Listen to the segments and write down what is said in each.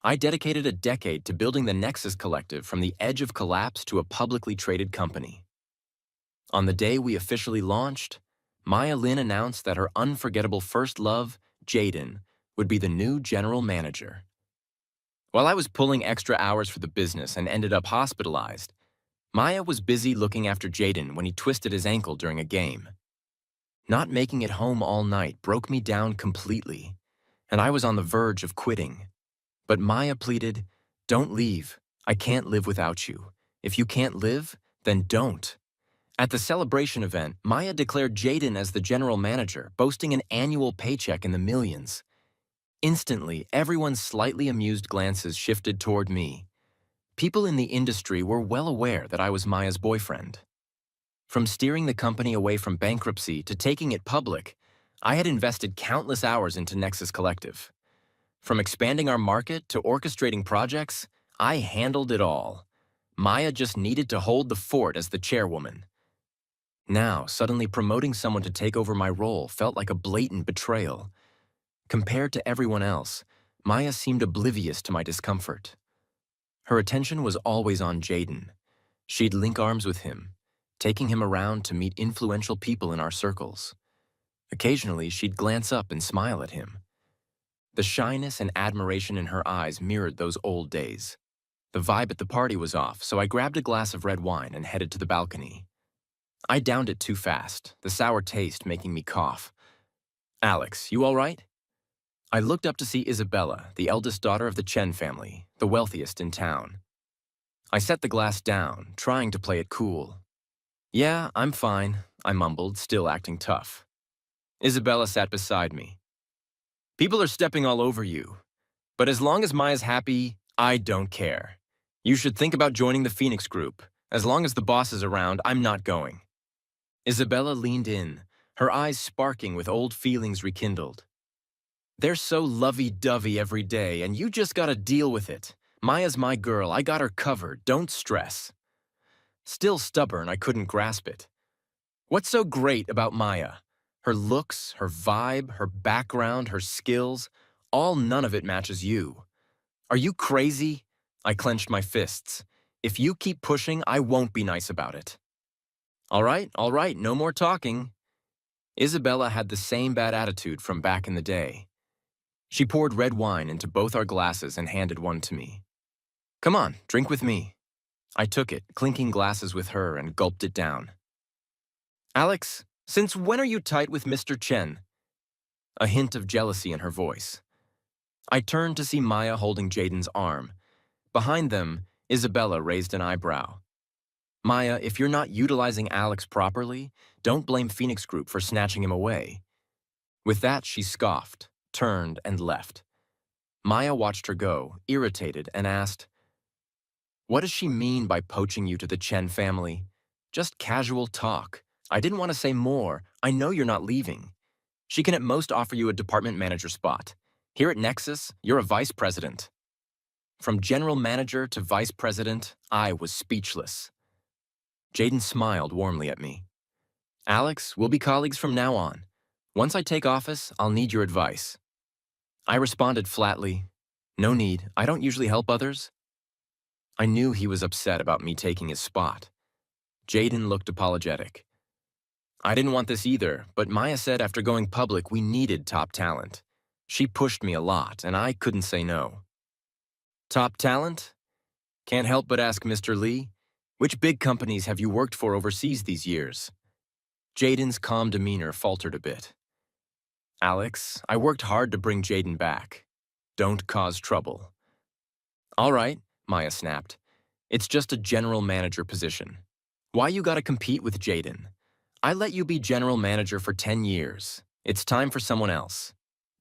I dedicated a decade to building the Nexus Collective from the edge of collapse to a publicly traded company. On the day we officially launched, Maya Lin announced that her unforgettable first love, Jaden, would be the new general manager. While I was pulling extra hours for the business and ended up hospitalized, Maya was busy looking after Jaden when he twisted his ankle during a game. Not making it home all night broke me down completely, and I was on the verge of quitting. But Maya pleaded, "Don't leave. I can't live without you. If you can't live, then don't." At the celebration event, Maya declared Jaden as the general manager, boasting an annual paycheck in the millions. Instantly, everyone's slightly amused glances shifted toward me. People in the industry were well aware that I was Maya's boyfriend. From steering the company away from bankruptcy to taking it public, I had invested countless hours into Nexus Collective. From expanding our market to orchestrating projects, I handled it all. Maya just needed to hold the fort as the chairwoman. Now, suddenly promoting someone to take over my role felt like a blatant betrayal. Compared to everyone else, Maya seemed oblivious to my discomfort. Her attention was always on Jaden. She'd link arms with him, taking him around to meet influential people in our circles. Occasionally, she'd glance up and smile at him. The shyness and admiration in her eyes mirrored those old days. The vibe at the party was off, so I grabbed a glass of red wine and headed to the balcony. I downed it too fast, the sour taste making me cough. "Alex, you all right?" I looked up to see Isabella, the eldest daughter of the Chen family, the wealthiest in town. I set the glass down, trying to play it cool. "Yeah, I'm fine," I mumbled, still acting tough. Isabella sat beside me. "People are stepping all over you. But as long as Maya's happy, I don't care. You should think about joining the Phoenix Group. As long as the boss is around, I'm not going." Isabella leaned in, her eyes sparking with old feelings rekindled. "They're so lovey-dovey every day, and you just gotta deal with it. Maya's my girl, I got her covered, don't stress." Still stubborn, I couldn't grasp it. "What's so great about Maya? Her looks, her vibe, her background, her skills, all none of it matches you. Are you crazy?" I clenched my fists. "If you keep pushing, I won't be nice about it." All right, no more talking." Isabella had the same bad attitude from back in the day. She poured red wine into both our glasses and handed one to me. "Come on, drink with me." I took it, clinking glasses with her, and gulped it down. "Alex, since when are you tight with Mr. Chen?" A hint of jealousy in her voice. I turned to see Maya holding Jaden's arm. Behind them, Isabella raised an eyebrow. "Maya, if you're not utilizing Alex properly, don't blame Phoenix Group for snatching him away." With that, she scoffed, turned, and left. Maya watched her go, irritated, and asked, "What does she mean by poaching you to the Chen family?" "Just casual talk. I didn't want to say more. I know you're not leaving. She can at most offer you a department manager spot. Here at Nexus, you're a vice president." From general manager to vice president, I was speechless. Jaden smiled warmly at me. "Alex, we'll be colleagues from now on. Once I take office, I'll need your advice." I responded flatly, "No need. I don't usually help others." I knew he was upset about me taking his spot. Jaden looked apologetic. "I didn't want this either, but Maya said after going public we needed top talent. She pushed me a lot, and I couldn't say no." "Top talent? Can't help but ask, Mr. Lee, which big companies have you worked for overseas these years?" Jaden's calm demeanor faltered a bit. "Alex, I worked hard to bring Jaden back. Don't cause trouble." "All right," Maya snapped. "It's just a general manager position. Why you gotta compete with Jaden? I let you be general manager for 10 years. It's time for someone else.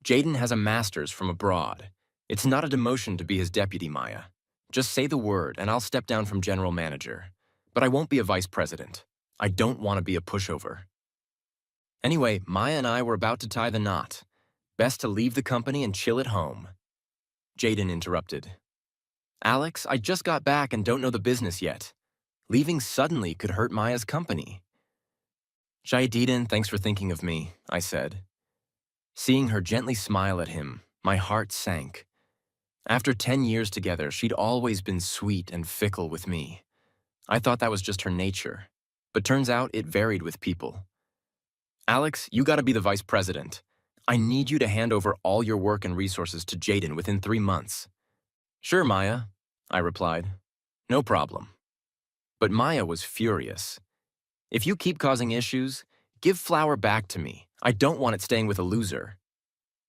Jaden has a master's from abroad. It's not a demotion to be his deputy, Maya. Just say the word and I'll step down from general manager. But I won't be a vice president. I don't want to be a pushover." Anyway, Maya and I were about to tie the knot. Best to leave the company and chill at home. Jaden interrupted. "Alex, I just got back and don't know the business yet. Leaving suddenly could hurt Maya's company." "Jaden, thanks for thinking of me," I said. Seeing her gently smile at him, my heart sank. After 10 years together, she'd always been sweet and fickle with me. I thought that was just her nature, but turns out it varied with people. Alex, you gotta be the vice president. I need you to hand over all your work and resources to Jaden within 3 months. Sure, Maya, I replied. No problem. But Maya was furious. If you keep causing issues, give Flower back to me. I don't want it staying with a loser.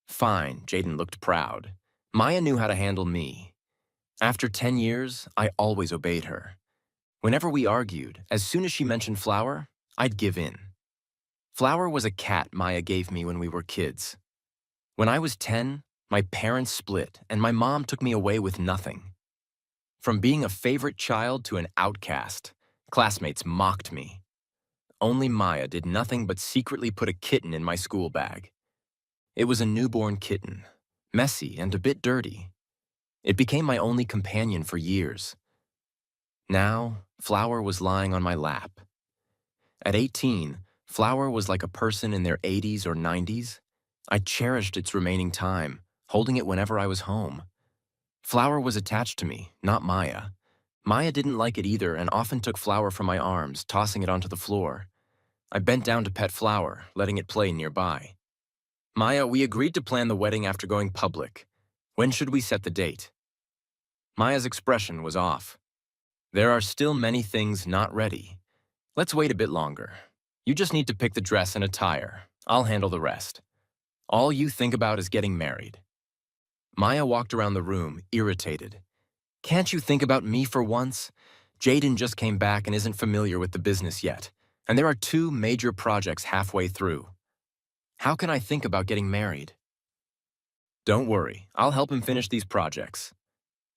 Fine, Jaden looked proud. Maya knew how to handle me. After 10 years, I always obeyed her. Whenever we argued, as soon as she mentioned Flower, I'd give in. Flower was a cat Maya gave me when we were kids. When I was 10, my parents split and my mom took me away with nothing. From being a favorite child to an outcast, classmates mocked me. Only Maya did nothing but secretly put a kitten in my school bag. It was a newborn kitten, messy and a bit dirty. It became my only companion for years. Now, Flower was lying on my lap. At 18, Flower was like a person in their 80s or 90s. I cherished its remaining time, holding it whenever I was home. Flower was attached to me, not Maya. Maya didn't like it either and often took Flower from my arms, tossing it onto the floor. I bent down to pet Flower, letting it play nearby. Maya, we agreed to plan the wedding after going public. When should we set the date? Maya's expression was off. There are still many things not ready. Let's wait a bit longer. You just need to pick the dress and attire. I'll handle the rest. All you think about is getting married. Maya walked around the room, irritated. Can't you think about me for once? Jaden just came back and isn't familiar with the business yet, and there are 2 major projects halfway through. How can I think about getting married? Don't worry, I'll help him finish these projects.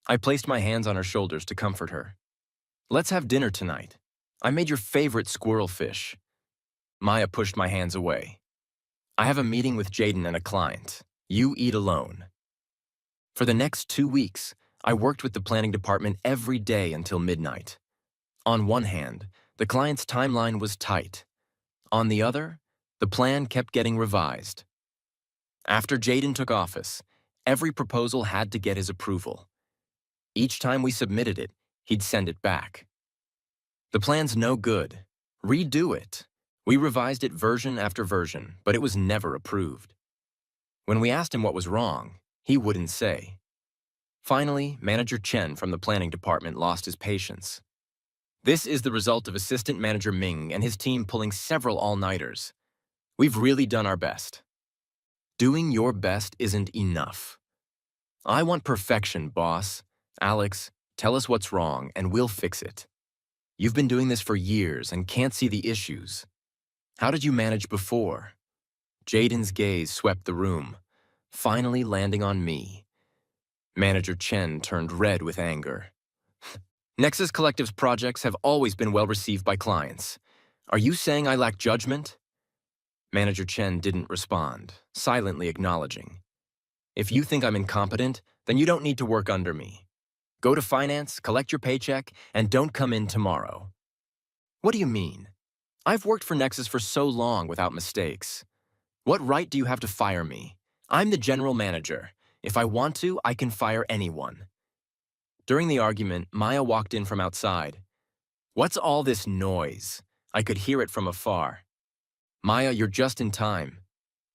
I placed my hands on her shoulders to comfort her. Let's have dinner tonight. I made your favorite squirrel fish. Maya pushed my hands away. I have a meeting with Jaden and a client. You eat alone. For the next 2 weeks, I worked with the planning department every day until midnight. On one hand, the client's timeline was tight. On the other, the plan kept getting revised. After Jaden took office, every proposal had to get his approval. Each time we submitted it, he'd send it back. The plan's no good. Redo it. We revised it version after version, but it was never approved. When we asked him what was wrong, he wouldn't say. Finally, Manager Chen from the planning department lost his patience. This is the result of Assistant Manager Ming and his team pulling several all-nighters. We've really done our best. Doing your best isn't enough. I want perfection, boss. Alex, tell us what's wrong and we'll fix it. You've been doing this for years and can't see the issues. How did you manage before? Jaden's gaze swept the room, finally landing on me. Manager Chen turned red with anger. Nexus Collective's projects have always been well received by clients. Are you saying I lack judgment? Manager Chen didn't respond, silently acknowledging. If you think I'm incompetent, then you don't need to work under me. Go to finance, collect your paycheck, and don't come in tomorrow. What do you mean? I've worked for Nexus for so long without mistakes. What right do you have to fire me? I'm the general manager. If I want to, I can fire anyone. During the argument, Maya walked in from outside. What's all this noise? I could hear it from afar. Maya, you're just in time.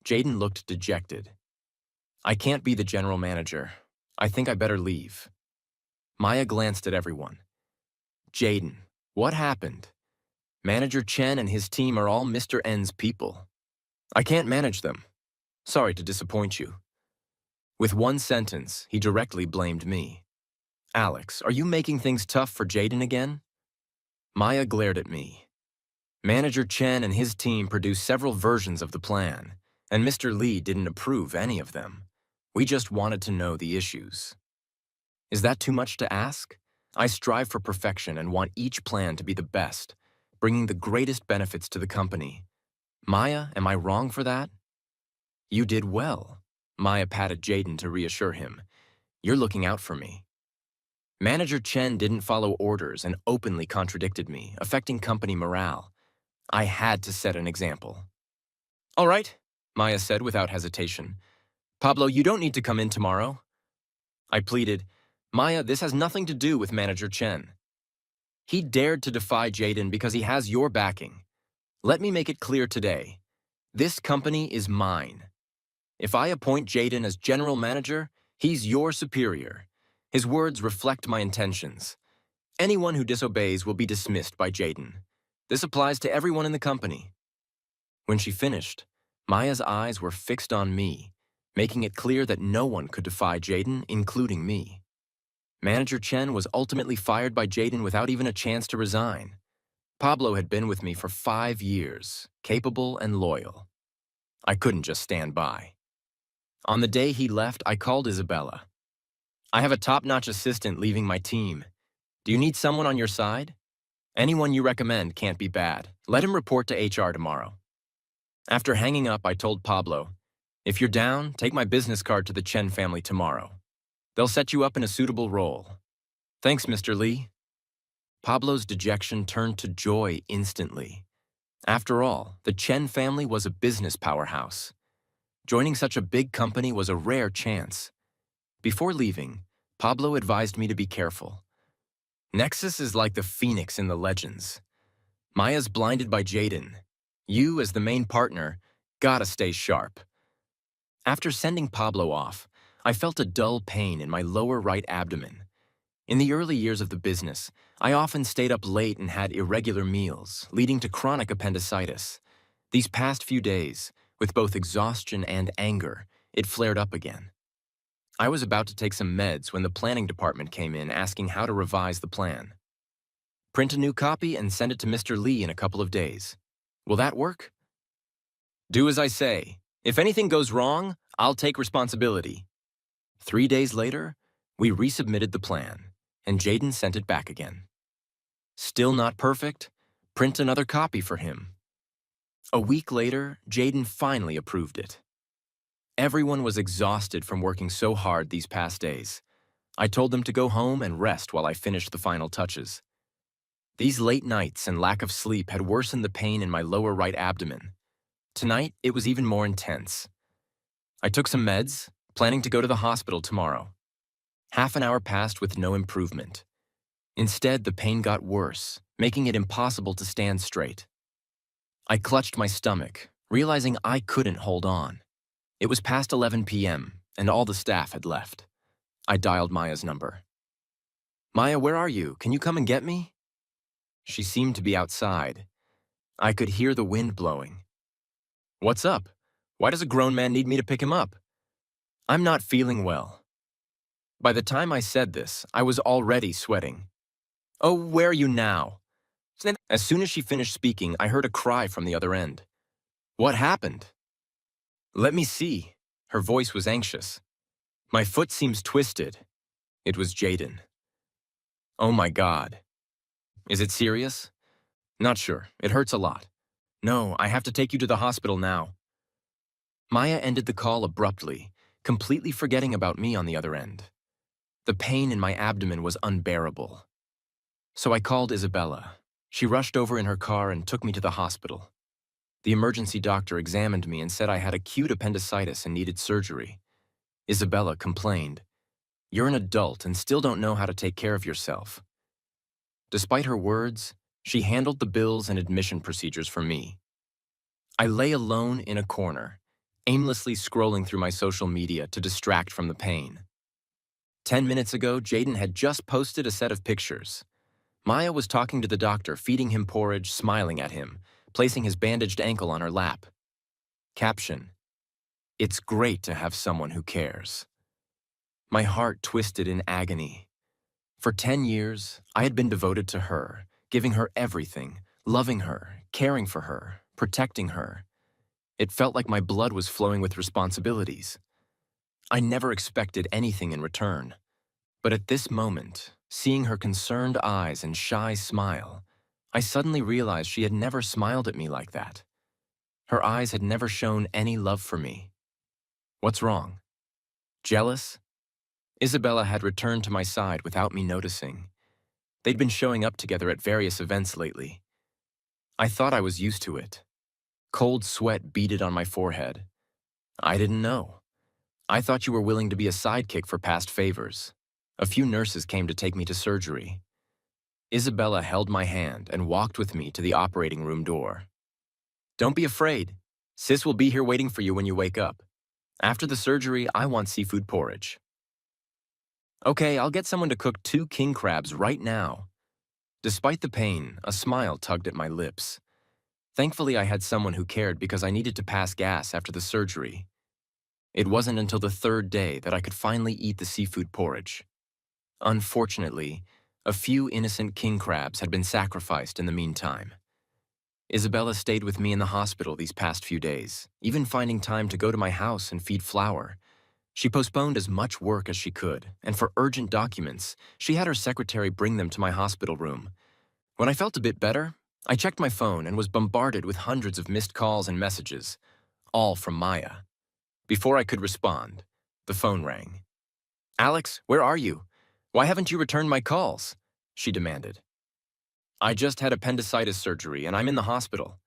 Jaden looked dejected. I can't be the general manager. I think I better leave. Maya glanced at everyone. Jaden, what happened? Manager Chen and his team are all Mr. N's people. I can't manage them. Sorry to disappoint you. With one sentence, he directly blamed me. Alex, are you making things tough for Jaden again? Maya glared at me. Manager Chen and his team produced several versions of the plan, and Mr. Lee didn't approve any of them. We just wanted to know the issues. Is that too much to ask? I strive for perfection and want each plan to be the best, bringing the greatest benefits to the company. Maya, am I wrong for that? You did well. Maya patted Jaden to reassure him. You're looking out for me. Manager Chen didn't follow orders and openly contradicted me, affecting company morale. I had to set an example. All right, Maya said without hesitation. Pablo, you don't need to come in tomorrow. I pleaded, Maya, this has nothing to do with Manager Chen. He dared to defy Jaden because he has your backing. Let me make it clear today. This company is mine. If I appoint Jaden as general manager, he's your superior. His words reflect my intentions. Anyone who disobeys will be dismissed by Jaden. This applies to everyone in the company. When she finished, Maya's eyes were fixed on me, making it clear that no one could defy Jaden, including me. Manager Chen was ultimately fired by Jaden without even a chance to resign. Pablo had been with me for 5 years, capable and loyal. I couldn't just stand by. On the day he left, I called Isabella. I have a top-notch assistant leaving my team. Do you need someone on your side? Anyone you recommend can't be bad. Let him report to HR tomorrow. After hanging up, I told Pablo, if you're down, take my business card to the Chen family tomorrow. They'll set you up in a suitable role. Thanks, Mr. Lee. Pablo's dejection turned to joy instantly. After all, the Chen family was a business powerhouse. Joining such a big company was a rare chance. Before leaving, Pablo advised me to be careful. Nexus is like the phoenix in the legends. Maya's blinded by Jaden. You, as the main partner, gotta stay sharp. After sending Pablo off, I felt a dull pain in my lower right abdomen. In the early years of the business, I often stayed up late and had irregular meals, leading to chronic appendicitis. These past few days, with both exhaustion and anger, it flared up again. I was about to take some meds when the planning department came in asking how to revise the plan. Print a new copy and send it to Mr. Lee in a couple of days. Will that work? Do as I say. If anything goes wrong, I'll take responsibility. 3 days later, we resubmitted the plan, and Jaden sent it back again. Still not perfect? Print another copy for him. A week later, Jaden finally approved it. Everyone was exhausted from working so hard these past days. I told them to go home and rest while I finished the final touches. These late nights and lack of sleep had worsened the pain in my lower right abdomen. Tonight, it was even more intense. I took some meds, planning to go to the hospital tomorrow. Half an hour passed with no improvement. Instead, the pain got worse, making it impossible to stand straight. I clutched my stomach, realizing I couldn't hold on. It was past 11 p.m., and all the staff had left. I dialed Maya's number. Maya, where are you? Can you come and get me? She seemed to be outside. I could hear the wind blowing. What's up? Why does a grown man need me to pick him up? I'm not feeling well. By the time I said this, I was already sweating. Oh, where are you now? As soon as she finished speaking, I heard a cry from the other end. What happened? Let me see. Her voice was anxious. My foot seems twisted. It was Jaden. Oh my God. Is it serious? Not sure. It hurts a lot. No, I have to take you to the hospital now. Maya ended the call abruptly, completely forgetting about me on the other end. The pain in my abdomen was unbearable. So I called Isabella. She rushed over in her car and took me to the hospital. The emergency doctor examined me and said I had acute appendicitis and needed surgery. Isabella complained, "You're an adult and still don't know how to take care of yourself." Despite her words, she handled the bills and admission procedures for me. I lay alone in a corner, aimlessly scrolling through my social media to distract from the pain. 10 minutes ago, Jaden had just posted a set of pictures. Maya was talking to the doctor, feeding him porridge, smiling at him, placing his bandaged ankle on her lap. Caption: It's great to have someone who cares. My heart twisted in agony. For 10 years, I had been devoted to her, giving her everything, loving her, caring for her, protecting her. It felt like my blood was flowing with responsibilities. I never expected anything in return. But at this moment, seeing her concerned eyes and shy smile, I suddenly realized she had never smiled at me like that. Her eyes had never shown any love for me. What's wrong? Jealous? Isabella had returned to my side without me noticing. They'd been showing up together at various events lately. I thought I was used to it. Cold sweat beaded on my forehead. I didn't know. I thought you were willing to be a sidekick for past favors. A few nurses came to take me to surgery. Isabella held my hand and walked with me to the operating room door. Don't be afraid. Sis will be here waiting for you when you wake up. After the surgery, I want seafood porridge. Okay, I'll get someone to cook 2 king crabs right now. Despite the pain, a smile tugged at my lips. Thankfully, I had someone who cared because I needed to pass gas after the surgery. It wasn't until the 3rd day that I could finally eat the seafood porridge. Unfortunately, a few innocent king crabs had been sacrificed in the meantime. Isabella stayed with me in the hospital these past few days, even finding time to go to my house and feed Flower. She postponed as much work as she could, and for urgent documents, she had her secretary bring them to my hospital room. When I felt a bit better, I checked my phone and was bombarded with hundreds of missed calls and messages, all from Maya. Before I could respond, the phone rang. Alex, where are you? Why haven't you returned my calls? She demanded. I just had appendicitis surgery and I'm in the hospital.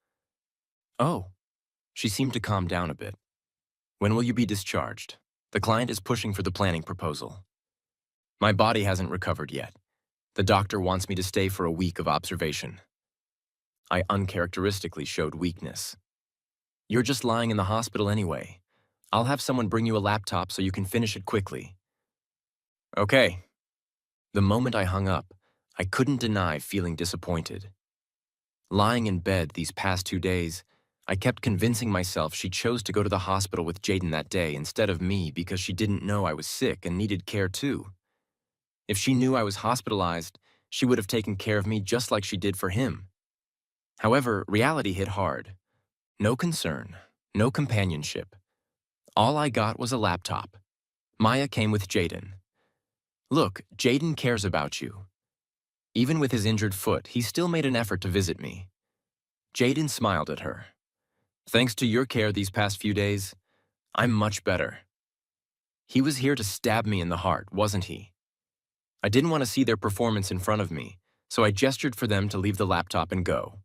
Oh, she seemed to calm down a bit. When will you be discharged? The client is pushing for the planning proposal. My body hasn't recovered yet. The doctor wants me to stay for a week of observation. I uncharacteristically showed weakness. You're just lying in the hospital anyway. I'll have someone bring you a laptop so you can finish it quickly. Okay. The moment I hung up, I couldn't deny feeling disappointed. Lying in bed these past 2 days, I kept convincing myself she chose to go to the hospital with Jaden that day instead of me because she didn't know I was sick and needed care too. If she knew I was hospitalized, she would have taken care of me just like she did for him. However, reality hit hard. No concern, no companionship. All I got was a laptop. Maya came with Jaden. Look, Jaden cares about you. Even with his injured foot, he still made an effort to visit me. Jaden smiled at her. Thanks to your care these past few days, I'm much better. He was here to stab me in the heart, wasn't he? I didn't want to see their performance in front of me, so I gestured for them to leave the laptop and go.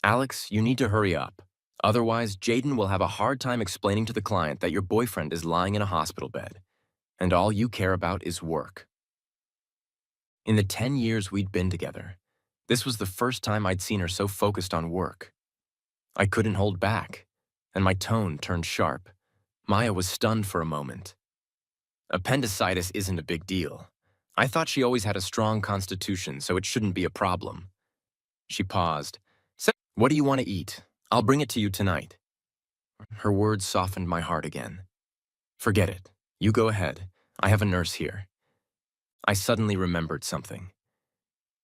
Alex, you need to hurry up. Otherwise, Jaden will have a hard time explaining to the client that your boyfriend is lying in a hospital bed, and all you care about is work. In the 10 years we'd been together, this was the first time I'd seen her so focused on work. I couldn't hold back, and my tone turned sharp. Maya was stunned for a moment. Appendicitis isn't a big deal. I thought she always had a strong constitution, so it shouldn't be a problem. She paused. What do you want to eat? I'll bring it to you tonight. Her words softened my heart again. Forget it. You go ahead. I have a nurse here. I suddenly remembered something.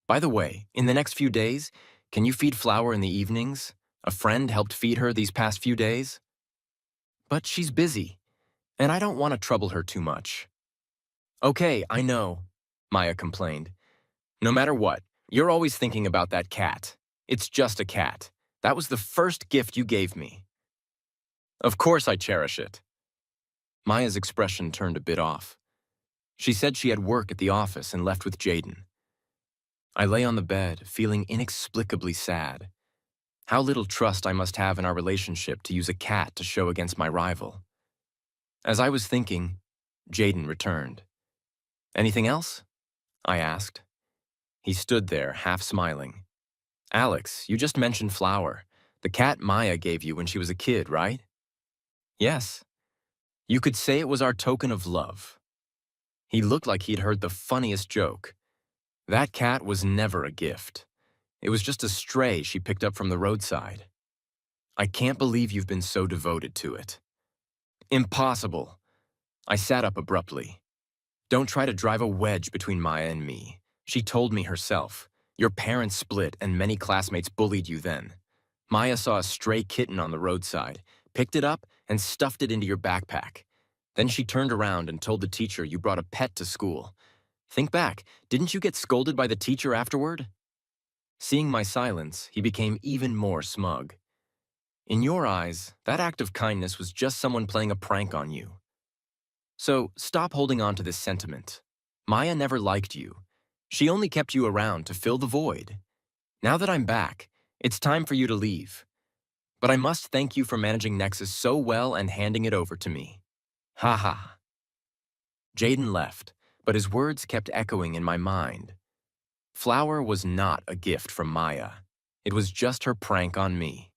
By the way, in the next few days, can you feed Flower in the evenings? A friend helped feed her these past few days. But she's busy, and I don't want to trouble her too much. Okay, I know, Maya complained. No matter what, you're always thinking about that cat. It's just a cat. That was the first gift you gave me. Of course I cherish it. Maya's expression turned a bit off. She said she had work at the office and left with Jaden. I lay on the bed, feeling inexplicably sad. How little trust I must have in our relationship to use a cat to show against my rival. As I was thinking, Jaden returned. Anything else? I asked. He stood there, half smiling. Alex, you just mentioned Flower, the cat Maya gave you when she was a kid, right? Yes. You could say it was our token of love. He looked like he'd heard the funniest joke. That cat was never a gift. It was just a stray she picked up from the roadside. I can't believe you've been so devoted to it. Impossible. I sat up abruptly. Don't try to drive a wedge between Maya and me. She told me herself. Your parents split and many classmates bullied you then. Maya saw a stray kitten on the roadside, picked it up, and stuffed it into your backpack. Then she turned around and told the teacher you brought a pet to school. Think back, didn't you get scolded by the teacher afterward? Seeing my silence, he became even more smug. In your eyes, that act of kindness was just someone playing a prank on you. So stop holding on to this sentiment. Maya never liked you. She only kept you around to fill the void. Now that I'm back, it's time for you to leave. But I must thank you for managing Nexus so well and handing it over to me. Ha ha. Jaden left, but his words kept echoing in my mind. Flower was not a gift from Maya. It was just her prank on me.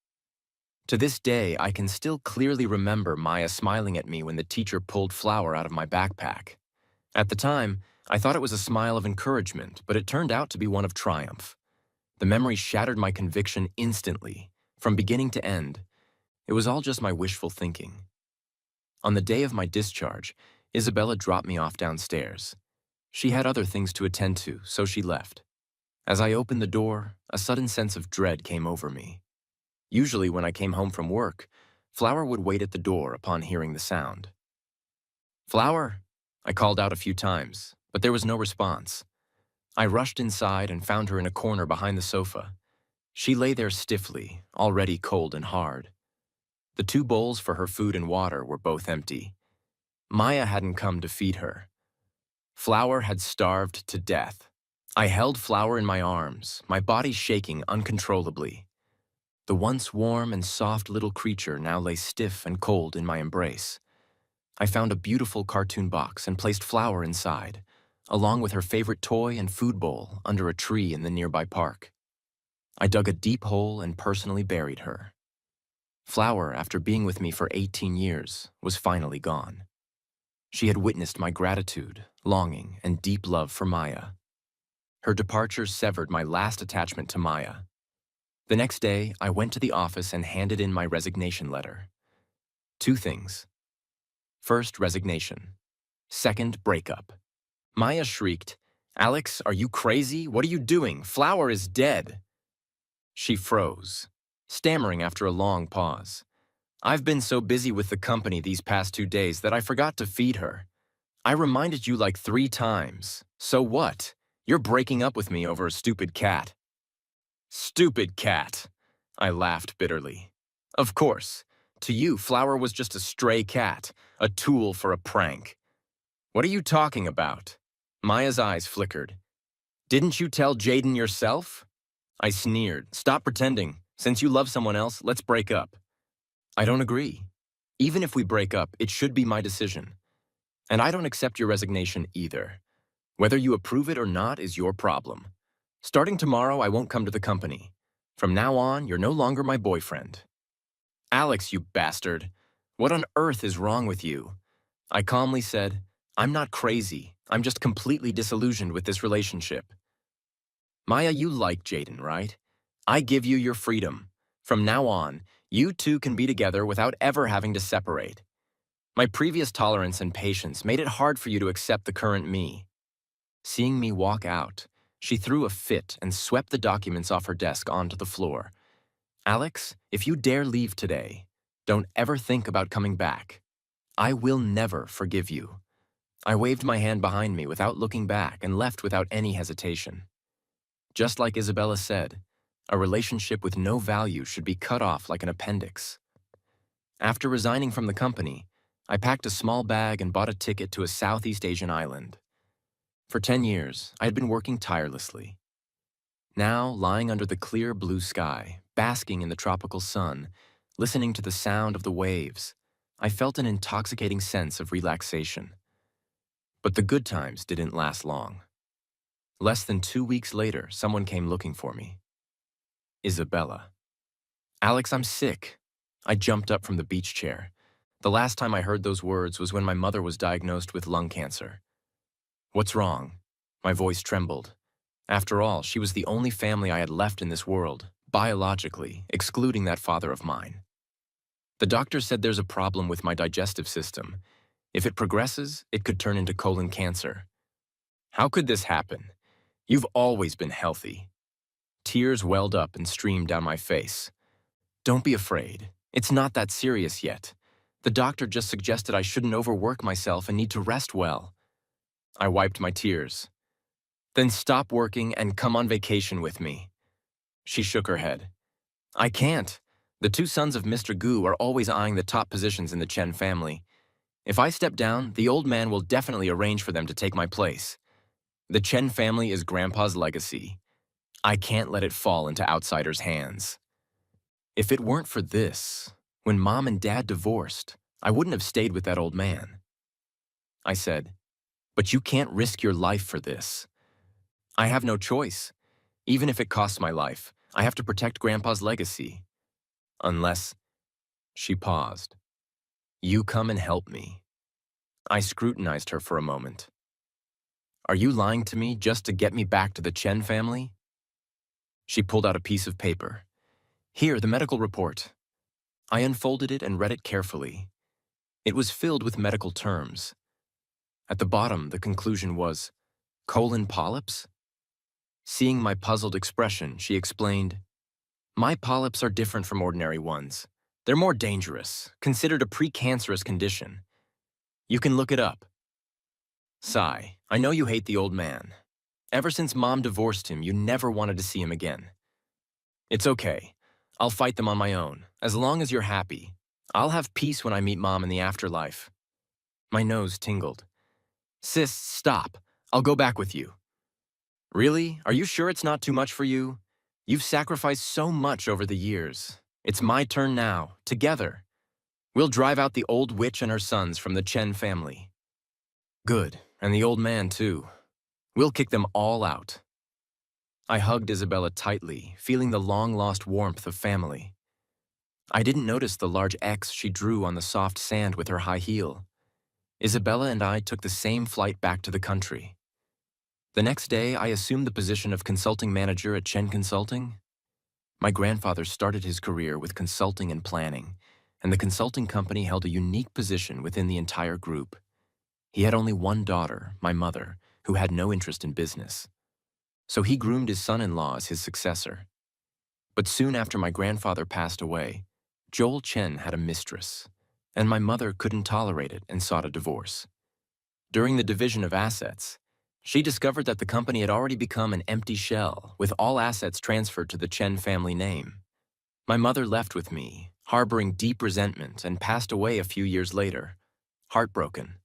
To this day, I can still clearly remember Maya smiling at me when the teacher pulled Flower out of my backpack. At the time, I thought it was a smile of encouragement, but it turned out to be one of triumph. The memory shattered my conviction instantly, from beginning to end. It was all just my wishful thinking. On the day of my discharge, Isabella dropped me off downstairs. She had other things to attend to, so she left. As I opened the door, a sudden sense of dread came over me. Usually when I came home from work, Flower would wait at the door upon hearing the sound. "Flower!" I called out a few times, but there was no response. I rushed inside and found her in a corner behind the sofa. She lay there stiffly, already cold and hard. The two bowls for her food and water were both empty. Maya hadn't come to feed her. Flower had starved to death. I held Flower in my arms, my body shaking uncontrollably. The once warm and soft little creature now lay stiff and cold in my embrace. I found a beautiful cartoon box and placed Flower inside, along with her favorite toy and food bowl under a tree in the nearby park. I dug a deep hole and personally buried her. Flower, after being with me for 18 years, was finally gone. She had witnessed my gratitude, longing, and deep love for Maya. Her departure severed my last attachment to Maya. The next day, I went to the office and handed in my resignation letter. Two things. First, resignation. Second, breakup. Maya shrieked, "Alex, are you crazy? What are you doing? Flower is dead." She froze, stammering after a long pause. "I've been so busy with the company these past 2 days that I forgot to feed her. I reminded you like 3 times. So what? You're breaking up with me over a stupid cat." "Stupid cat," I laughed bitterly. "Of course. To you, Flower was just a stray cat, a tool for a prank." "What are you talking about?" Maya's eyes flickered. "Didn't you tell Jaden yourself?" I sneered. "Stop pretending. Since you love someone else, let's break up." "I don't agree. Even if we break up, it should be my decision. And I don't accept your resignation either. Whether you approve it or not is your problem. Starting tomorrow, I won't come to the company. From now on, you're no longer my boyfriend." "Alex, you bastard. What on earth is wrong with you?" I calmly said, "I'm not crazy. I'm just completely disillusioned with this relationship." "Maya, you like Jaden, right? I give you your freedom. From now on, you two can be together without ever having to separate. My previous tolerance and patience made it hard for you to accept the current me." Seeing me walk out, she threw a fit and swept the documents off her desk onto the floor. "Alex, if you dare leave today, don't ever think about coming back. I will never forgive you." I waved my hand behind me without looking back and left without any hesitation. Just like Isabella said, a relationship with no value should be cut off like an appendix. After resigning from the company, I packed a small bag and bought a ticket to a Southeast Asian island. For 10 years, I had been working tirelessly. Now, lying under the clear blue sky, basking in the tropical sun, listening to the sound of the waves, I felt an intoxicating sense of relaxation. But the good times didn't last long. Less than 2 weeks later, someone came looking for me. Isabella. "Alex, I'm sick." I jumped up from the beach chair. The last time I heard those words was when my mother was diagnosed with lung cancer. "What's wrong?" My voice trembled. After all, she was the only family I had left in this world, biologically, excluding that father of mine. "The doctor said there's a problem with my digestive system. If it progresses, it could turn into colon cancer." "How could this happen? You've always been healthy." Tears welled up and streamed down my face. "Don't be afraid. It's not that serious yet. The doctor just suggested I shouldn't overwork myself and need to rest well." I wiped my tears. "Then stop working and come on vacation with me." She shook her head. "I can't. The 2 sons of Mr. Gu are always eyeing the top positions in the Chen family. If I step down, the old man will definitely arrange for them to take my place. The Chen family is Grandpa's legacy. I can't let it fall into outsiders' hands. If it weren't for this, when Mom and Dad divorced, I wouldn't have stayed with that old man. I said. But you can't risk your life for this. I have no choice. Even if it costs my life, I have to protect Grandpa's legacy. Unless, she paused. You come and help me. I scrutinized her for a moment. Are you lying to me just to get me back to the Chen family? She pulled out a piece of paper. Here, the medical report. I unfolded it and read it carefully. It was filled with medical terms. At the bottom, the conclusion was, colon polyps? Seeing my puzzled expression, she explained, my polyps are different from ordinary ones. They're more dangerous, considered a precancerous condition. You can look it up. Sigh, I know you hate the old man. Ever since Mom divorced him, you never wanted to see him again. It's okay. I'll fight them on my own, as long as you're happy. I'll have peace when I meet Mom in the afterlife. My nose tingled. Sis, stop. I'll go back with you. Really? Are you sure it's not too much for you? You've sacrificed so much over the years. It's my turn now, together. We'll drive out the old witch and her sons from the Chen family. Good, and the old man too. We'll kick them all out. I hugged Isabella tightly, feeling the long-lost warmth of family. I didn't notice the large X she drew on the soft sand with her high heel. Isabella and I took the same flight back to the country. The next day, I assumed the position of consulting manager at Chen Consulting. My grandfather started his career with consulting and planning, and the consulting company held a unique position within the entire group. He had only one daughter, my mother, who had no interest in business. So he groomed his son-in-law as his successor. But soon after my grandfather passed away, Joel Chen had a mistress, and my mother couldn't tolerate it and sought a divorce. During the division of assets, she discovered that the company had already become an empty shell, with all assets transferred to the Chen family name. My mother left with me, harboring deep resentment, and passed away a few years later, heartbroken.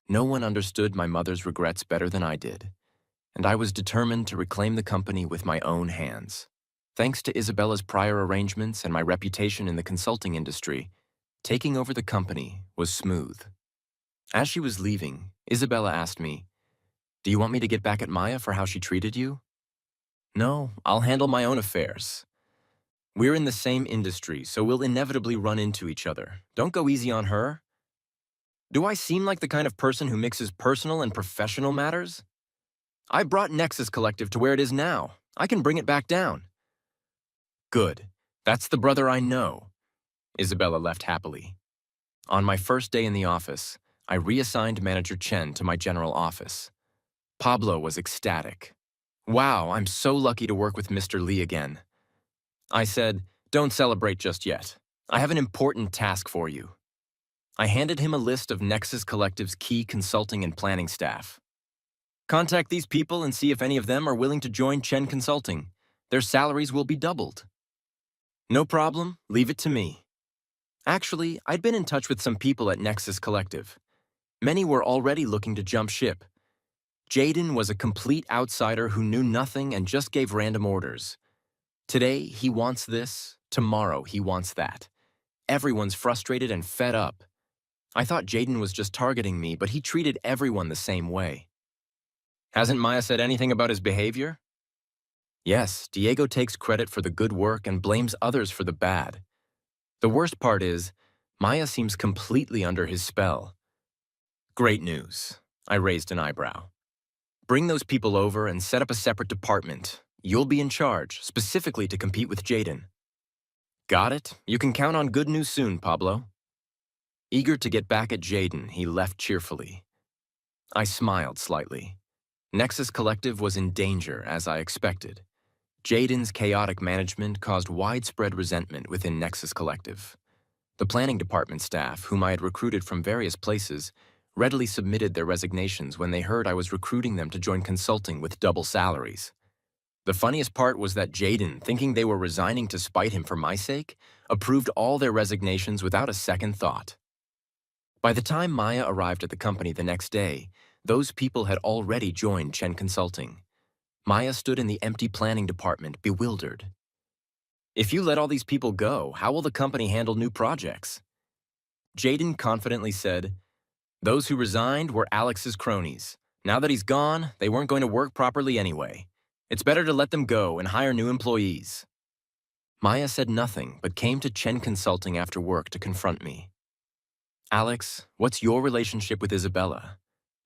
No one understood my mother's regrets better than I did, and I was determined to reclaim the company with my own hands. Thanks to Isabella's prior arrangements and my reputation in the consulting industry, taking over the company was smooth. As she was leaving, Isabella asked me, "Do you want me to get back at Maya for how she treated you?" "No, I'll handle my own affairs. We're in the same industry, so we'll inevitably run into each other. Don't go easy on her." Do I seem like the kind of person who mixes personal and professional matters? I brought Nexus Collective to where it is now. I can bring it back down. Good. That's the brother I know. Isabella left happily. On my first day in the office, I reassigned Manager Chen to my general office. Pablo was ecstatic. Wow, I'm so lucky to work with Mr. Lee again. I said, don't celebrate just yet. I have an important task for you. I handed him a list of Nexus Collective's key consulting and planning staff. Contact these people and see if any of them are willing to join Chen Consulting. Their salaries will be doubled. No problem, leave it to me. Actually, I'd been in touch with some people at Nexus Collective. Many were already looking to jump ship. Jaden was a complete outsider who knew nothing and just gave random orders. Today, he wants this. Tomorrow, he wants that. Everyone's frustrated and fed up. I thought Jaden was just targeting me, but he treated everyone the same way. Hasn't Maya said anything about his behavior? Yes, Diego takes credit for the good work and blames others for the bad. The worst part is, Maya seems completely under his spell. Great news. I raised an eyebrow. Bring those people over and set up a separate department. You'll be in charge, specifically to compete with Jaden. Got it. You can count on good news soon, Pablo. Eager to get back at Jaden, he left cheerfully. I smiled slightly. Nexus Collective was in danger, as I expected. Jaden's chaotic management caused widespread resentment within Nexus Collective. The planning department staff, whom I had recruited from various places, readily submitted their resignations when they heard I was recruiting them to join consulting with double salaries. The funniest part was that Jaden, thinking they were resigning to spite him for my sake, approved all their resignations without a second thought. By the time Maya arrived at the company the next day, those people had already joined Chen Consulting. Maya stood in the empty planning department, bewildered. If you let all these people go, how will the company handle new projects? Jaden confidently said, Those who resigned were Alex's cronies. Now that he's gone, they weren't going to work properly anyway. It's better to let them go and hire new employees. Maya said nothing, but came to Chen Consulting after work to confront me. Alex, what's your relationship with Isabella?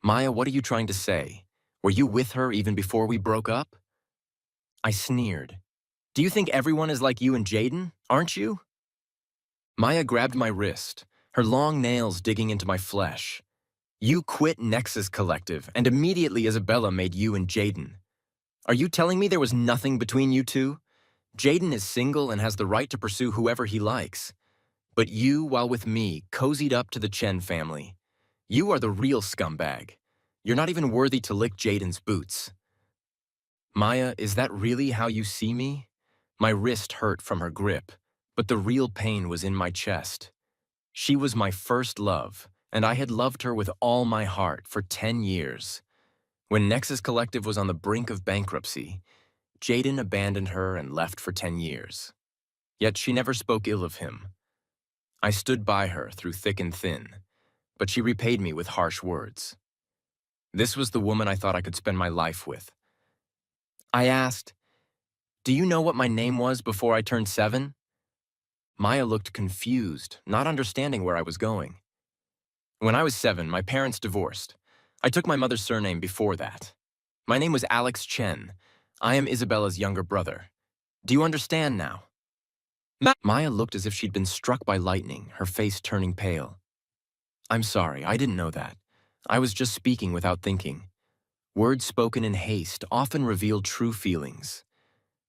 Maya, what are you trying to say? Were you with her even before we broke up? I sneered. Do you think everyone is like you and Jaden, aren't you? Maya grabbed my wrist, her long nails digging into my flesh. You quit Nexus Collective, and immediately Isabella made you and Jaden. Are you telling me there was nothing between you two? Jaden is single and has the right to pursue whoever he likes. But you, while with me, cozied up to the Chen family. You are the real scumbag. You're not even worthy to lick Jaden's boots. Maya, is that really how you see me? My wrist hurt from her grip, but the real pain was in my chest. She was my first love, and I had loved her with all my heart for 10 years. When Nexus Collective was on the brink of bankruptcy, Jaden abandoned her and left for 10 years. Yet she never spoke ill of him. I stood by her through thick and thin, but she repaid me with harsh words. This was the woman I thought I could spend my life with. I asked, "Do you know what my name was before I turned 7? Maya looked confused, not understanding where I was going. When I was 7, my parents divorced. I took my mother's surname before that. My name was Alex Chen. I am Isabella's younger brother. Do you understand now?" Maya looked as if she'd been struck by lightning, her face turning pale. I'm sorry, I didn't know that. I was just speaking without thinking. Words spoken in haste often reveal true feelings.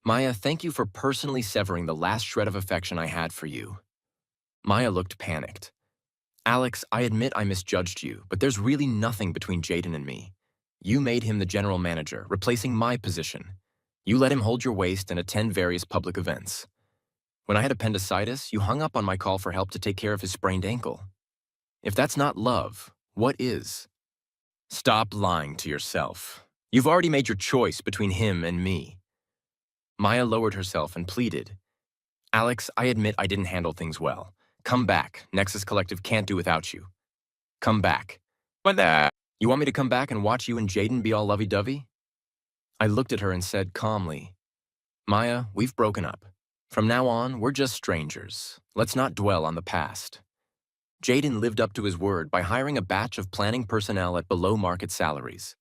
Maya, thank you for personally severing the last shred of affection I had for you. Maya looked panicked. Alex, I admit I misjudged you, but there's really nothing between Jaden and me. You made him the general manager, replacing my position. You let him hold your waist and attend various public events. When I had appendicitis, you hung up on my call for help to take care of his sprained ankle. If that's not love, what is? Stop lying to yourself. You've already made your choice between him and me. Maya lowered herself and pleaded. Alex, I admit I didn't handle things well. Come back. Nexus Collective can't do without you. Come back. What the? You want me to come back and watch you and Jaden be all lovey-dovey? I looked at her and said calmly, Maya, we've broken up. From now on, we're just strangers. Let's not dwell on the past. Jaden lived up to his word by hiring a batch of planning personnel at below-market salaries.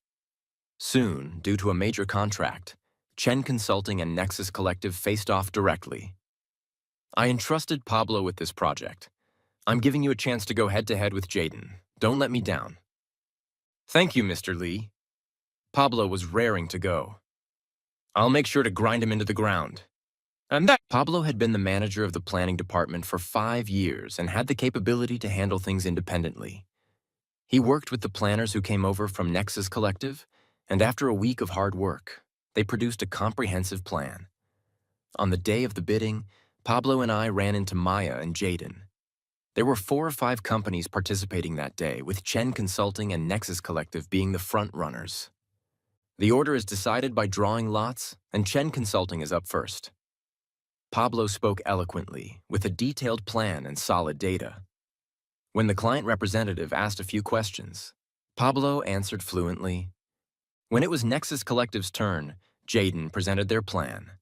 Soon, due to a major contract, Chen Consulting and Nexus Collective faced off directly. I entrusted Pablo with this project. I'm giving you a chance to go head-to-head with Jaden. Don't let me down. Thank you, Mr. Lee. Pablo was raring to go. I'll make sure to grind him into the ground. And that Pablo had been the manager of the planning department for 5 years and had the capability to handle things independently. He worked with the planners who came over from Nexus Collective, and after a week of hard work, they produced a comprehensive plan. On the day of the bidding, Pablo and I ran into Maya and Jaden. There were 4 or 5 companies participating that day, with Chen Consulting and Nexus Collective being the front runners. The order is decided by drawing lots, and Chen Consulting is up first. Pablo spoke eloquently, with a detailed plan and solid data. When the client representative asked a few questions, Pablo answered fluently. When it was Nexus Collective's turn, Jaden presented their plan.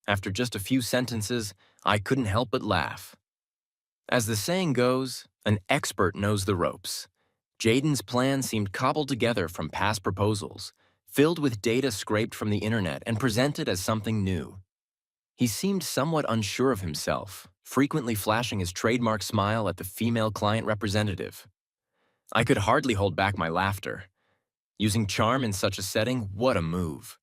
After just a few sentences, I couldn't help but laugh. As the saying goes, an expert knows the ropes. Jaden's plan seemed cobbled together from past proposals, filled with data scraped from the internet and presented as something new. He seemed somewhat unsure of himself, frequently flashing his trademark smile at the female client representative. I could hardly hold back my laughter. Using charm in such a setting, what a move.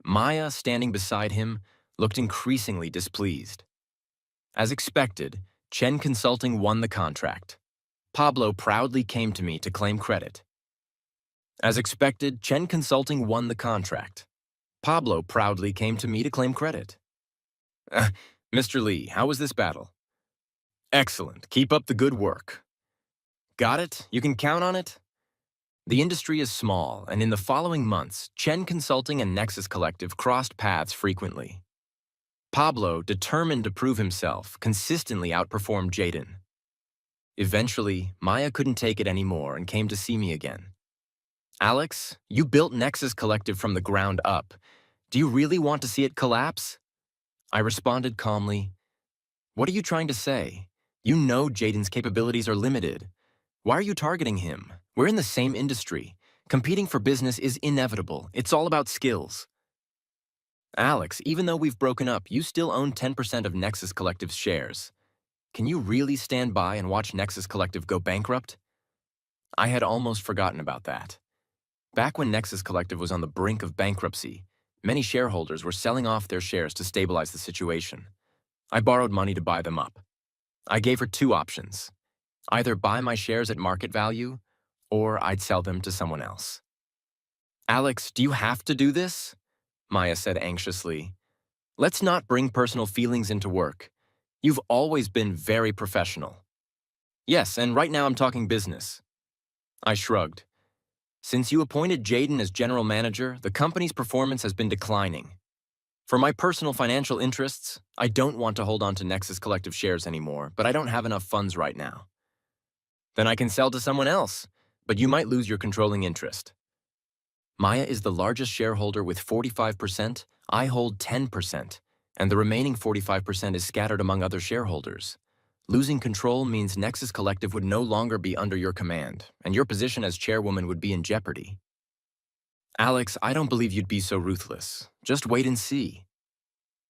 Maya, standing beside him, looked increasingly displeased. As expected, Chen Consulting won the contract. Pablo proudly came to me to claim credit. As expected, Chen Consulting won the contract. Pablo proudly came to me to claim credit. Mr. Lee, how was this battle? Excellent. Keep up the good work. Got it? You can count on it? The industry is small, and in the following months, Chen Consulting and Nexus Collective crossed paths frequently. Pablo, determined to prove himself, consistently outperformed Jaden. Eventually, Maya couldn't take it anymore and came to see me again. Alex, you built Nexus Collective from the ground up. Do you really want to see it collapse? I responded calmly, what are you trying to say? You know Jaden's capabilities are limited. Why are you targeting him? We're in the same industry. Competing for business is inevitable. It's all about skills. Alex, even though we've broken up, you still own 10% of Nexus Collective's shares. Can you really stand by and watch Nexus Collective go bankrupt? I had almost forgotten about that. Back when Nexus Collective was on the brink of bankruptcy, many shareholders were selling off their shares to stabilize the situation. I borrowed money to buy them up. I gave her two options. Either buy my shares at market value, or I'd sell them to someone else. Alex, do you have to do this? Maya said anxiously. Let's not bring personal feelings into work. You've always been very professional. Yes, and right now I'm talking business. I shrugged. Since you appointed Jaden as general manager, the company's performance has been declining. For my personal financial interests, I don't want to hold on to Nexus Collective shares anymore, but I don't have enough funds right now. Then I can sell to someone else, but you might lose your controlling interest. Maya is the largest shareholder with 45%, I hold 10%, and the remaining 45% is scattered among other shareholders. Losing control means Nexus Collective would no longer be under your command, and your position as chairwoman would be in jeopardy. Alex, I don't believe you'd be so ruthless. Just wait and see.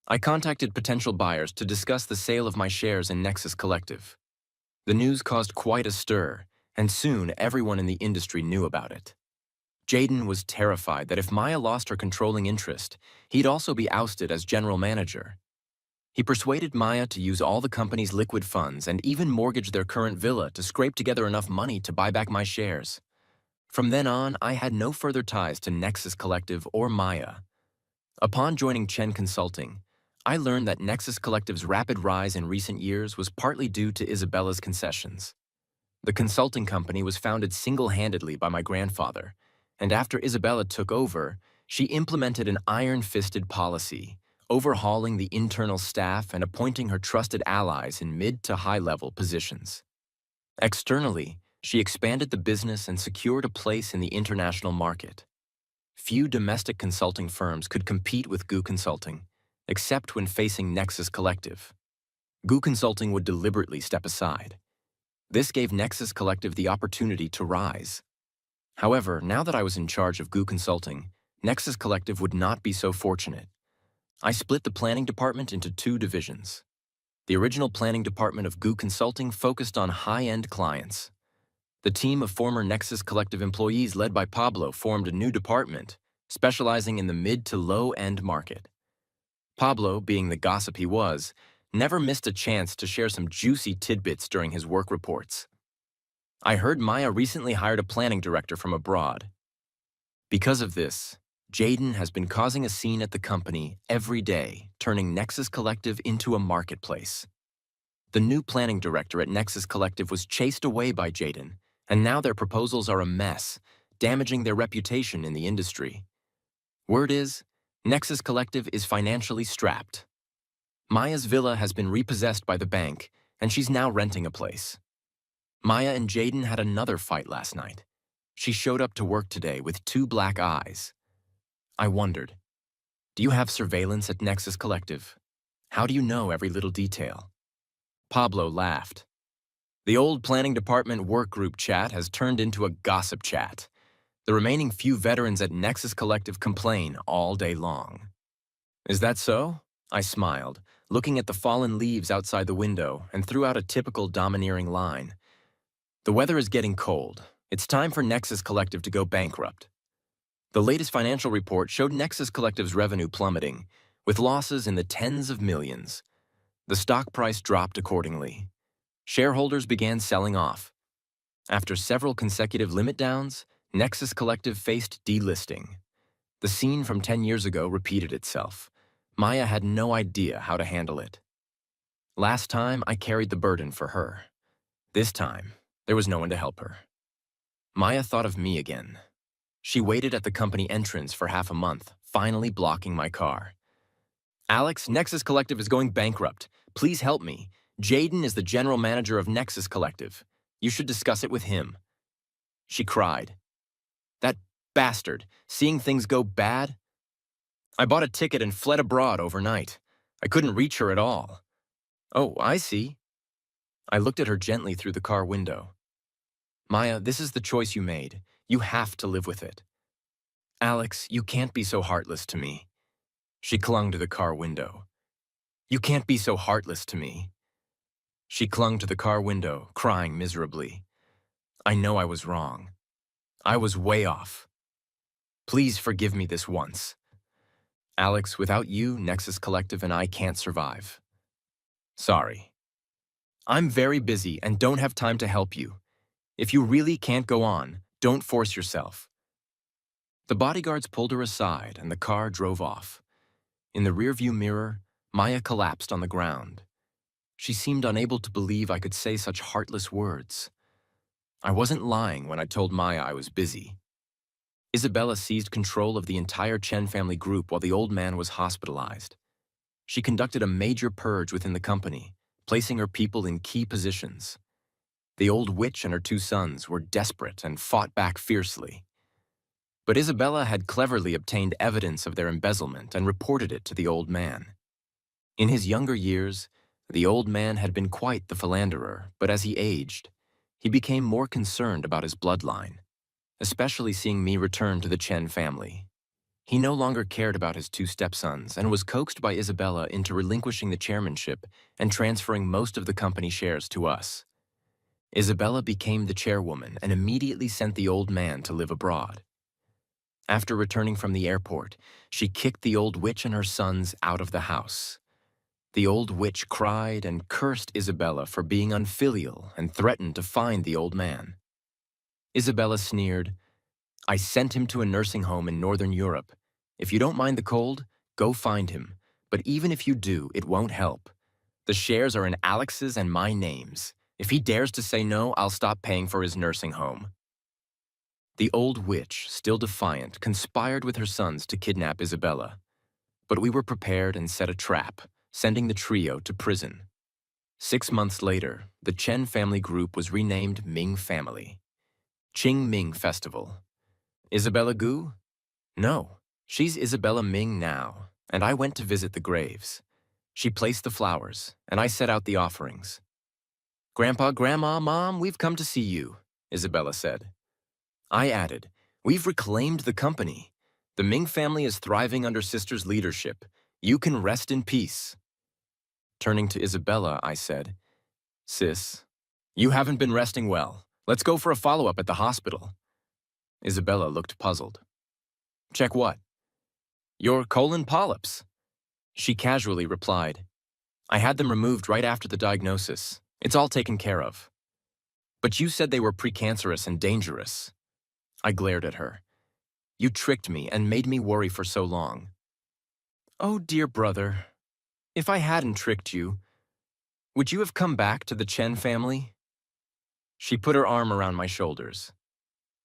I contacted potential buyers to discuss the sale of my shares in Nexus Collective. The news caused quite a stir, and soon everyone in the industry knew about it. Jaden was terrified that if Maya lost her controlling interest, he'd also be ousted as general manager. He persuaded Maya to use all the company's liquid funds and even mortgage their current villa to scrape together enough money to buy back my shares. From then on, I had no further ties to Nexus Collective or Maya. Upon joining Chen Consulting, I learned that Nexus Collective's rapid rise in recent years was partly due to Isabella's concessions. The consulting company was founded single-handedly by my grandfather, and after Isabella took over, she implemented an iron-fisted policy, overhauling the internal staff and appointing her trusted allies in mid to high-level positions. Externally, she expanded the business and secured a place in the international market. Few domestic consulting firms could compete with GU Consulting, except when facing Nexus Collective. GU Consulting would deliberately step aside. This gave Nexus Collective the opportunity to rise. However, now that I was in charge of GU Consulting, Nexus Collective would not be so fortunate. I split the planning department into two divisions. The original planning department of GU Consulting focused on high-end clients. The team of former Nexus Collective employees led by Pablo formed a new department, specializing in the mid to low-end market. Pablo, being the gossip he was, never missed a chance to share some juicy tidbits during his work reports. I heard Maya recently hired a planning director from abroad. Because of this, Jaden has been causing a scene at the company every day, turning Nexus Collective into a marketplace. The new planning director at Nexus Collective was chased away by Jaden, and now their proposals are a mess, damaging their reputation in the industry. Word is, Nexus Collective is financially strapped. Maya's villa has been repossessed by the bank, and she's now renting a place. Maya and Jaden had another fight last night. She showed up to work today with two black eyes. I wondered, do you have surveillance at Nexus Collective? How do you know every little detail? Pablo laughed. The old planning department work group chat has turned into a gossip chat. The remaining few veterans at Nexus Collective complain all day long. Is that so? I smiled, looking at the fallen leaves outside the window, and threw out a typical domineering line. The weather is getting cold. It's time for Nexus Collective to go bankrupt. The latest financial report showed Nexus Collective's revenue plummeting, with losses in the tens of millions. The stock price dropped accordingly. Shareholders began selling off. After several consecutive limit downs, Nexus Collective faced delisting. The scene from 10 years ago repeated itself. Maya had no idea how to handle it. Last time, I carried the burden for her. This time, there was no one to help her. Maya thought of me again. She waited at the company entrance for half a month, finally blocking my car. Alex, Nexus Collective is going bankrupt. Please help me. Jaden is the general manager of Nexus Collective. You should discuss it with him. She cried. That bastard, seeing things go bad? I bought a ticket and fled abroad overnight. I couldn't reach her at all. Oh, I see. I looked at her gently through the car window. Maya, this is the choice you made. You have to live with it. Alex, you can't be so heartless to me. She clung to the car window. You can't be so heartless to me. She clung to the car window, crying miserably. I know I was wrong. I was way off. Please forgive me this once. Alex, without you, Nexus Collective and I can't survive. Sorry. I'm very busy and don't have time to help you. If you really can't go on, don't force yourself. The bodyguards pulled her aside and the car drove off. In the rearview mirror, Maya collapsed on the ground. She seemed unable to believe I could say such heartless words. I wasn't lying when I told Maya I was busy. Isabella seized control of the entire Chen family group while the old man was hospitalized. She conducted a major purge within the company, placing her people in key positions. The old witch and her two sons were desperate and fought back fiercely. But Isabella had cleverly obtained evidence of their embezzlement and reported it to the old man. In his younger years, the old man had been quite the philanderer, but as he aged, he became more concerned about his bloodline, especially seeing me return to the Chen family. He no longer cared about his two stepsons and was coaxed by Isabella into relinquishing the chairmanship and transferring most of the company shares to us. Isabella became the chairwoman and immediately sent the old man to live abroad. After returning from the airport, she kicked the old witch and her sons out of the house. The old witch cried and cursed Isabella for being unfilial and threatened to find the old man. Isabella sneered, I sent him to a nursing home in Northern Europe. If you don't mind the cold, go find him. But even if you do, it won't help. The shares are in Alex's and my names. If he dares to say no, I'll stop paying for his nursing home. The old witch, still defiant, conspired with her sons to kidnap Isabella. But we were prepared and set a trap, sending the trio to prison. 6 months later, the Chen family group was renamed Ming Family. Qing Ming Festival. Isabella Gu? No, she's Isabella Ming now, and I went to visit the graves. She placed the flowers, and I set out the offerings. Grandpa, Grandma, Mom, we've come to see you, Isabella said. I added, we've reclaimed the company. The Ming family is thriving under Sister's leadership. You can rest in peace. Turning to Isabella, I said, Sis, you haven't been resting well. Let's go for a follow-up at the hospital. Isabella looked puzzled. Check what? Your colon polyps. She casually replied, I had them removed right after the diagnosis. It's all taken care of. But you said they were precancerous and dangerous. I glared at her. You tricked me and made me worry for so long. Oh, dear brother, if I hadn't tricked you, would you have come back to the Chen family? She put her arm around my shoulders.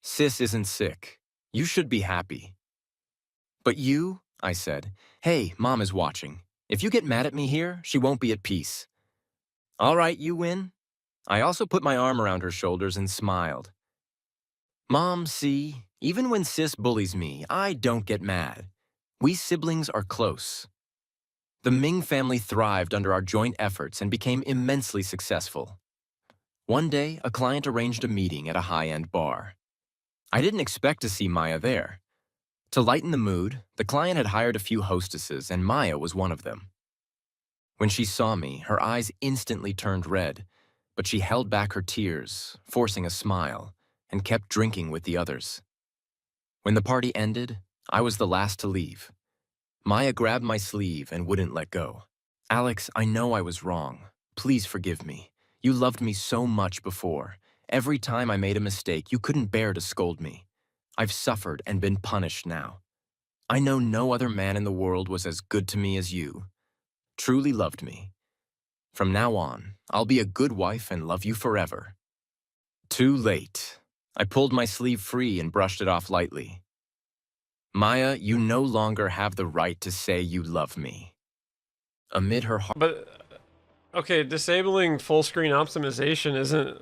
Sis isn't sick. You should be happy. But you, I said, hey, Mom is watching. If you get mad at me here, she won't be at peace. All right, you win. I also put my arm around her shoulders and smiled. Mom, see, even when Sis bullies me, I don't get mad. We siblings are close. The Ming family thrived under our joint efforts and became immensely successful. One day, a client arranged a meeting at a high-end bar. I didn't expect to see Maya there. To lighten the mood, the client had hired a few hostesses, and Maya was one of them. When she saw me, her eyes instantly turned red, but she held back her tears, forcing a smile, and kept drinking with the others. When the party ended, I was the last to leave. Maya grabbed my sleeve and wouldn't let go. Alex, I know I was wrong. Please forgive me. You loved me so much before. Every time I made a mistake, you couldn't bear to scold me. I've suffered and been punished now. I know no other man in the world was as good to me as you. Truly loved me. From now on, I'll be a good wife and love you forever. Too late. I pulled my sleeve free and brushed it off lightly. Maya, you no longer have the right to say you love me. Amid her heart. But Okay, disabling full screen optimization isn't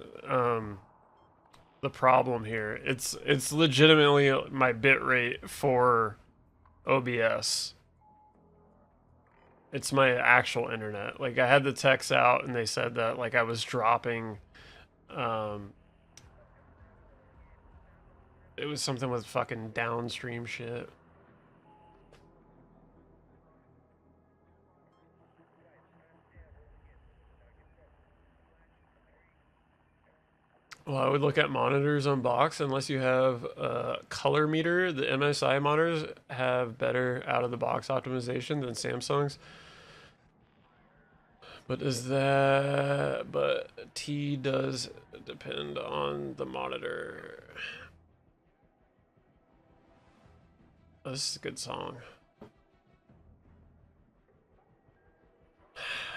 the problem here. It's legitimately my bitrate for OBS. It's my actual internet. Like I had the techs out and they said that like I was dropping um it was something with fucking downstream shit. Well, I would look at monitors on box unless you have a color meter. The MSI monitors have better out of the box optimization than Samsung's. But T does depend on the monitor. Oh, this is a good song.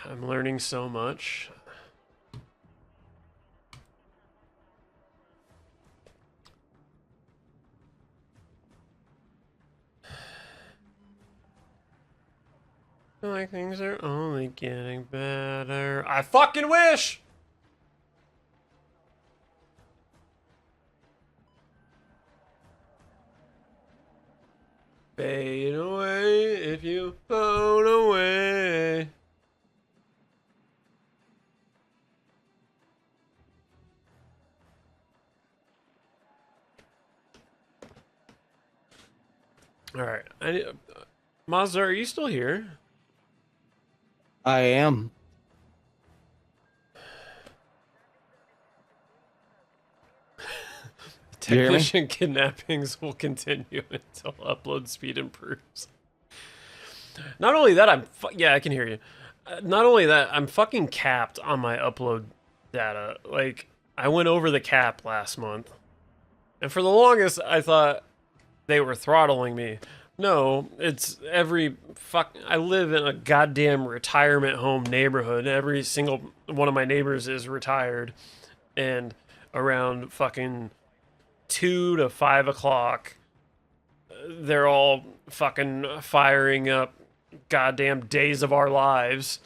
I'm learning so much. I feel like things are only getting better. I fucking wish! Fade away if you float away. Alright. Mazda, are you still here? I am. You hear me? Technician kidnappings will continue until upload speed improves. Not only that, yeah, I can hear you. Not only that, I'm fucking capped on my upload data. Like, I went over the cap last month. And for the longest, I thought they were throttling me. No, it's every fuck. I live in a goddamn retirement home neighborhood. Every single one of my neighbors is retired. And around fucking 2 to 5 o'clock, they're all fucking firing up goddamn Days of Our Lives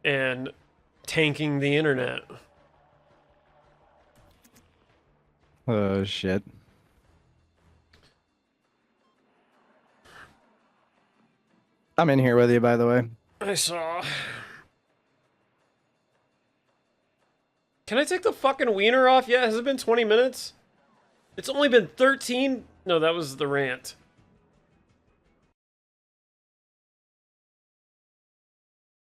and tanking the internet. Oh shit. I'm in here with you, by the way. I saw. Can I take the fucking wiener off yet? Has it been 20 minutes? It's only been 13. No, that was the rant.